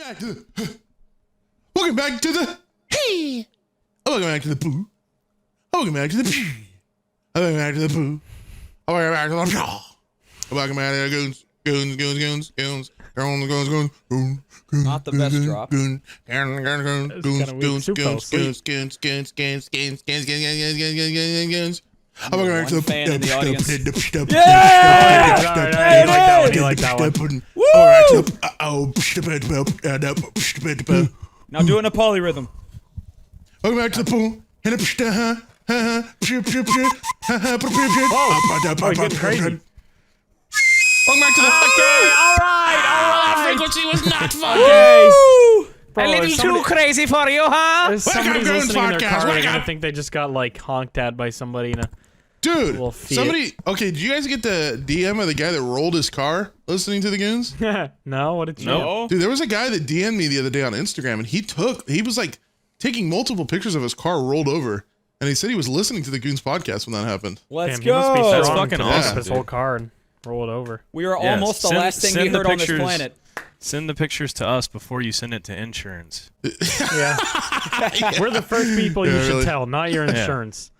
back to the. Welcome back to the. Hey. Welcome back to the poo. Welcome back to the pee. Welcome back to the poo. Welcome back to the shaw. Welcome back to the goons. Goons. Not the best drop. I'm going to One fan in the audience. You like that one. Now do it in a polyrhythm. Welcome back to the pool. Oh, getting crazy. Welcome back to the. Okay, all right. That frequency was not fun. Bro, A little too crazy for you, huh? If somebody's Goons listening in their podcast, car, wake they're gonna up. think they just got like honked at by somebody in a Dude, little Fiat. somebody. Okay, did you guys get the DM of the guy that rolled his car listening to the Goons? No, what did you? No. Dude, there was a guy that DM'd me the other day on Instagram, and he was like taking multiple pictures of his car rolled over, and he said he was listening to the Goons podcast when that happened. Let's Damn, he must be go. That's strong fucking to pick up awesome, his dude. whole car and roll it over. We are Yes. almost the Send- last thing send we the heard on this pictures. planet. Send the pictures to us before you send it to insurance. Yeah. We're the first people you Yeah, should really. tell, not your insurance.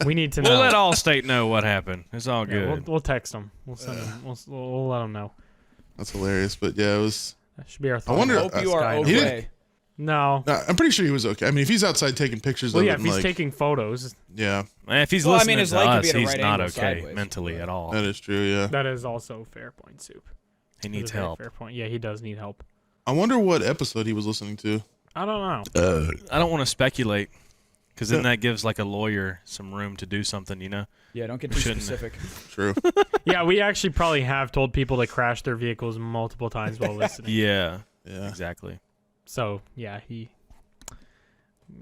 We need to know. We'll let Allstate know what happened. It's all Yeah, good. we'll text them. We'll send them. We'll let them know. That's hilarious, but yeah, it was. That should be our thought. wonder- Hope you are Sky. He okay. No. Nah, I'm pretty sure he was okay. I mean, if he's outside taking pictures Well, of yeah, it, if and, he's like, taking photos, yeah, If he's Well, I listening mean, his to leg could us, be at a he's right not angle okay sideways, mentally at all. that is true. Yeah, that is also a fair point, Soup. He That is needs a very help. Fair point. Yeah, he does need help. I wonder what episode he was listening to. I don't know. I don't want to speculate, because then that gives like a lawyer some room to do something, you know? Yeah, don't get too Shouldn't. specific. True. Yeah, we actually probably have told people to crash their vehicles multiple times while listening. Yeah, Yeah. exactly. So, yeah, we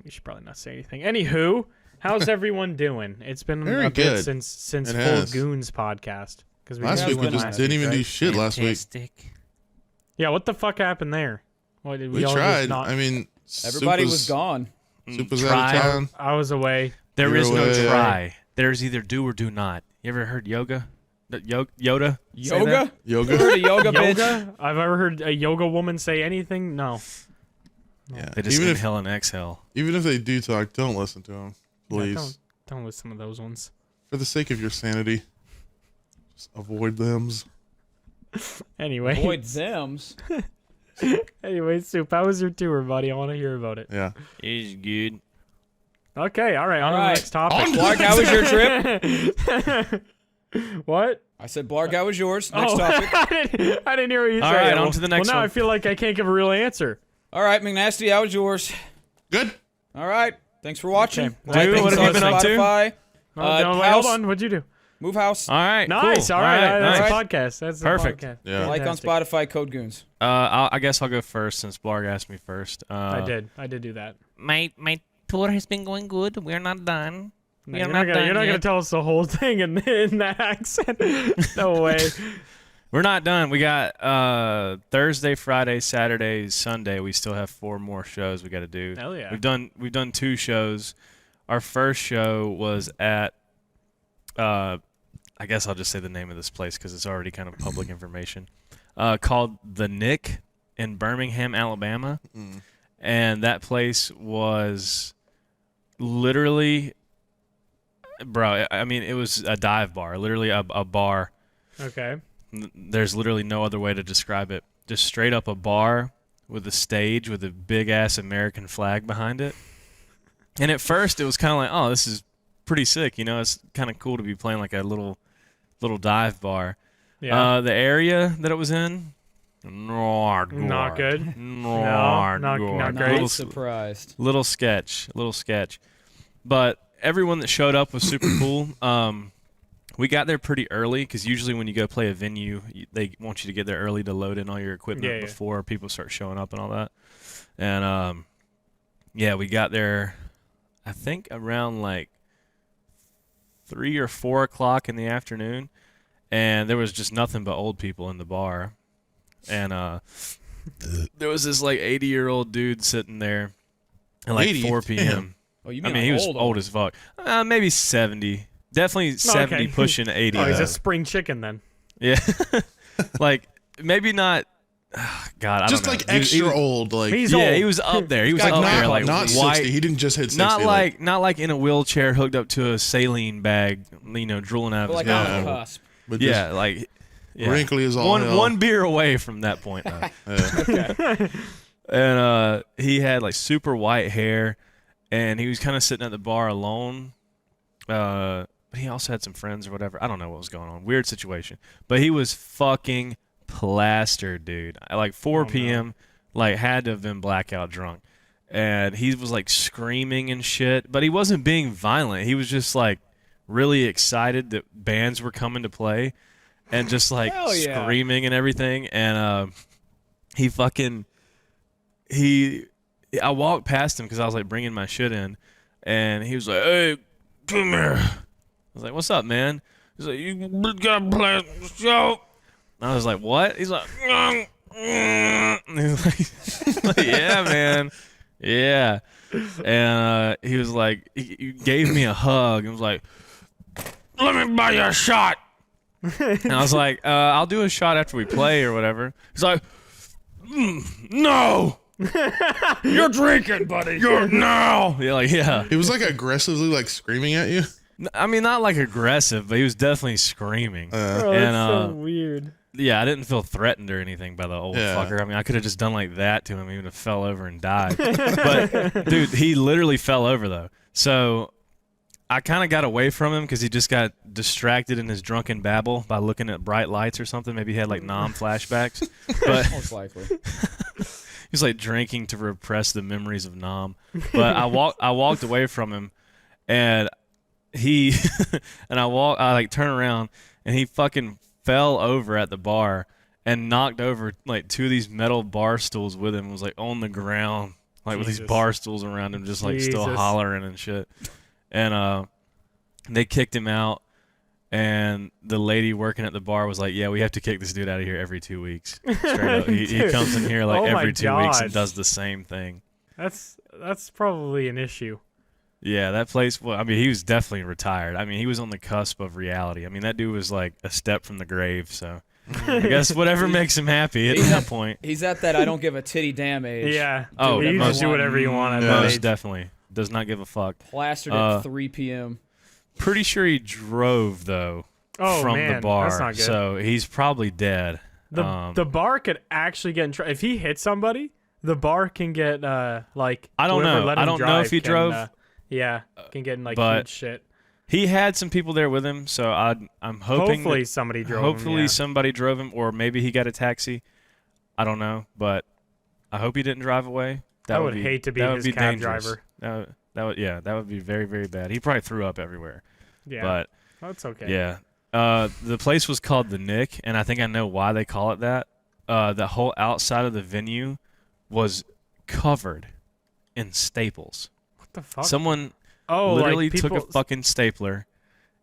should probably not say anything. Anywho, how's everyone doing? It's been Very a bit good. since It Full has. Goons podcast. Because Last week we been just last didn't week, even do right? shit last week. Yeah, what the fuck happened there? What, did We all just tried. not- I mean, Everybody was gone. Soup was Try. out of town. I was away. There You're is no away. try. There's either do or do not. You ever heard yoga? Yoda? Say Yoga? that? Yoga. Heard of yoga, bitch? Yoga? I've ever heard a yoga woman say anything? No. Yeah. They just Even if inhale and exhale. they do talk, don't listen to them, please. Yeah, don't listen to those ones. For the sake of your sanity, just avoid them. Anyway. Avoid thems. Anyway, Soup, how was your tour, buddy? I want to hear about it. Yeah. It's good. Okay, all right, on to the All right. next topic. Blarg, how was your trip? What? I said, Blarg, how was yours? Next Oh, topic. I didn't hear what you All said. right, Well, on to the next well, now one. I feel like I can't give a real answer. All right, McNasty, how was yours? Good. All right. Thanks for watching. Okay. Like Dude, and what have you been up to? Spotify. No, wait, hold House. on. What'd you do? Move house. All right. Nice. Cool. All right. That's nice. a podcast. That's Perfect. A podcast. Yeah. Like on Fantastic. Spotify, Code Goons. I guess I'll go first since Blarg asked me first. I did do that. My tour has been going good. We're not done. No, We are you're not not done gonna yet. tell us the whole thing in that accent. No way. We're not done. We got Thursday, Friday, Saturday, Sunday. We still have 4 more shows we got to do. Hell yeah. We've done 2 shows. Our first show was at I guess I'll just say the name of this place because it's already kind of public information. Called The Nick in Birmingham, Alabama. And that place was literally, bro, I mean, it was a dive bar, literally a bar. Okay. There's literally no other way to describe it. Just straight up a bar with a stage with a big-ass American flag behind it. And at first, it was kind of like, oh, this is pretty sick. You know, it's kind of cool to be playing like a little dive bar. Yeah. The area that it was in, not good. Not not good. great. Not surprised. Little sketch. But everyone that showed up was super cool. We got there pretty early because usually when you go play a venue, they want you to get there early to load in all your equipment Yeah. before people start showing up and all that. And yeah, we got there, I think around like 3 or 4 o'clock in the afternoon, and there was just nothing but old people in the bar. And there was this like 80-year-old dude sitting there at like 80? 4 p.m. Damn. Oh, you I mean, mean, he was old, old as fuck. Maybe 70. Definitely 70, okay. pushing 80. Oh, he's a spring chicken then. Yeah. Like, maybe not God, I Just don't know. like extra old, like He's Yeah, old. he was up there. He was like up not, there, like not white. 60. He didn't just hit 60. Not like in a wheelchair hooked up to a saline bag, drooling out of But his like mouth. on the cusp. but just Yeah, like wrinkly as all one hell. one beer away from that point though. Yeah. And he had like super white hair, and he was kind of sitting at the bar alone. But he also had some friends or whatever. I don't know what was going on. Weird situation. But he was fucking plastered, dude. At like 4 p.m., like had to have been blackout drunk. And he was like screaming and shit. But he wasn't being violent. He was just like really excited that bands were coming to play and just like Hell yeah. screaming and everything. And I walked past him because I was like bringing my shit in. And he was like, "Hey, come here." I was like, "What's up, man?" He's like, "You gotta play the show." And I was like, "What?" He's like, and he's like, "Yeah, man, yeah." And he was like, he gave me a hug and was like, "Let me buy you a shot." And I was like, "I'll do a shot after we play or whatever." He's like, "No." You're drinking, buddy. You're no. Yeah, like yeah. He was like aggressively like screaming at you. I mean, not like aggressive, but he was definitely screaming. Bro, And, that's so weird. Yeah, I didn't feel threatened or anything by the old Yeah. fucker. I mean, I could have just done like that to him. He would have fell over and died. But, dude, he literally fell over, though. So I kind of got away from him because he just got distracted in his drunken babble by looking at bright lights or something. Maybe he had like Nam flashbacks. But Most likely. he was like drinking to repress the memories of Nam. But I walked away from him, and he I like turn around, and he fucking fell over at the bar and knocked over like 2 of these metal bar stools with him. Was like on the ground, like with these Jesus. bar stools around him, just like still Jesus. hollering and shit. And they kicked him out. And the lady working at the bar was like, "Yeah, we have to kick this dude out of here every 2 weeks." Straight up. He comes in here like Oh my every 2 weeks and gosh. does the same thing. That's probably an issue. Yeah, that place. Well, I mean, he was definitely retired. I mean, he was on the cusp of reality. I mean, that dude was like a step from the grave. So I guess whatever makes him happy at that point. He's at that I don't give a titty damn age. Yeah. Oh, you most- just do whatever you want at Yeah. that Most age. definitely does not give a fuck. Plastered at 3 p.m. Pretty sure he drove though Oh, from man, the bar, that's not good. so he's probably dead. The bar could actually get in trouble if he hits somebody. The bar can get like I don't whoever know. let I him don't know drive if he can, drove. Yeah, can get in like but huge shit. He had some people there with him, so I'm hoping. Hopefully that- somebody drove Hopefully him. Yeah. somebody drove him, or maybe he got a taxi. I don't know, but I hope he didn't drive away. I would hate to be that his would be cab dangerous. driver. That would be very, very bad. He probably threw up everywhere. Yeah, But that's okay. yeah, the place was called the Nick, and I think I know why they call it that. The whole outside of the venue was covered in staples. What the fuck? Someone literally literally took a fucking stapler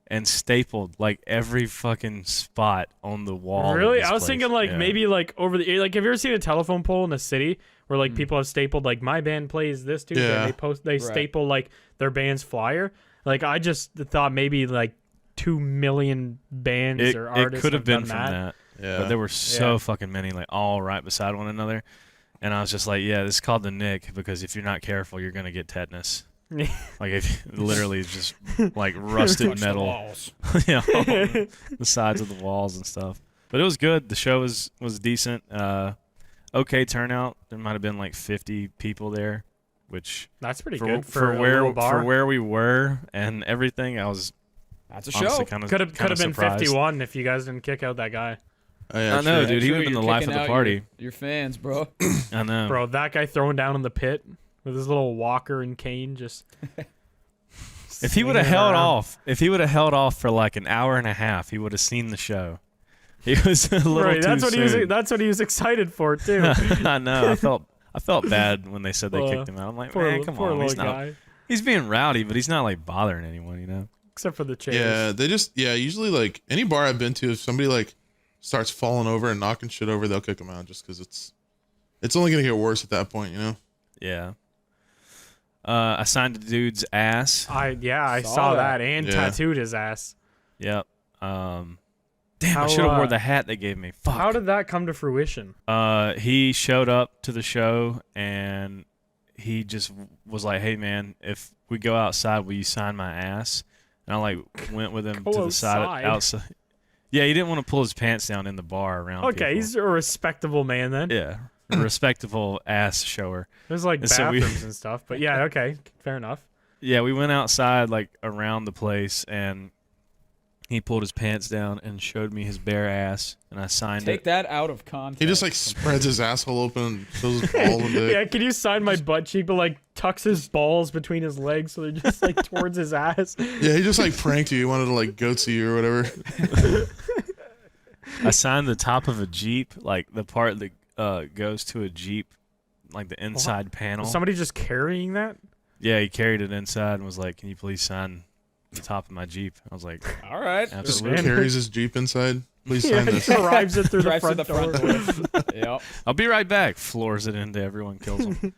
and stapled like every fucking spot on the wall. of Really? this I was place. thinking like Yeah. maybe like over the like. Have you ever seen a telephone pole in a city where like people have stapled like my band plays this Tuesday? Yeah. They staple like their band's flyer. Like I just thought maybe like 2 million bands It, or it artists could have been done from that. Yeah. But there were so Yeah. fucking many, like all right beside one another. And I was just like, yeah, this is called the Nick because if you're not careful, you're gonna get tetanus. Like if literally just like rusted Touch the metal, walls. yeah, on the sides of the walls and stuff. But it was good. The show was decent. Okay turnout. There might have been like 50 people there, which That's pretty for, good for a where little bar. for where we were and everything. I was That's a honestly show. kind of Could have been surprised. 51 if you guys didn't kick out that guy. Oh, yeah, I know, true. dude. He True, would've been you're the life kicking of the out party. Your fans, bro. I know. Bro, that guy throwing down in the pit with his little walker and cane just. If he would have swinging held around. off for like an hour and a half, he would have seen the show. He was a little Right, too that's what he was. soon. That's what he was excited for too. I know. I felt bad when they said they Uh, kicked him out. I'm like, poor man, come poor on. little guy. He's being rowdy, but he's not like bothering anyone, you know. Except for the chairs. Yeah, they just usually like any bar I've been to, if somebody like starts falling over and knocking shit over, they'll kick them out just because it's only gonna get worse at that point, you know. Yeah. I signed a dude's ass. I Saw saw that. that and Yeah. tattooed his ass. Yep. Damn, I should have wore the hat they gave me. Fuck. How did that come to fruition? He showed up to the show and he just was like, "Hey man, if we go outside, will you sign my ass?" And I like went with him to the side outside. Yeah, he didn't want to pull his pants down in the bar around. Okay, people. he's a respectable man then. Yeah, a respectable ass shower. There's like And so bathrooms and stuff, but yeah, okay, fair enough. Yeah, we went outside like around the place and he pulled his pants down and showed me his bare ass, and I signed Take it. that out of context. He just like spreads his asshole open and shows his balls and dick. Yeah, can you sign my butt cheek, but like tucks his balls between his legs so they're just like towards his ass? Yeah, he just like pranked you. He wanted to like goatsy you or whatever. I signed the top of a Jeep, like the part that goes to a Jeep, like the inside panel. Was somebody just carrying that? Yeah, he carried it inside and was like, "Can you please sign the top of my Jeep?" I was like, All right. Just "Absolutely." carries his Jeep inside. Please Yeah, sign he this. drives it through the Drives to front the front door. door. Yep. I'll be right back. Floors it into everyone, kills him.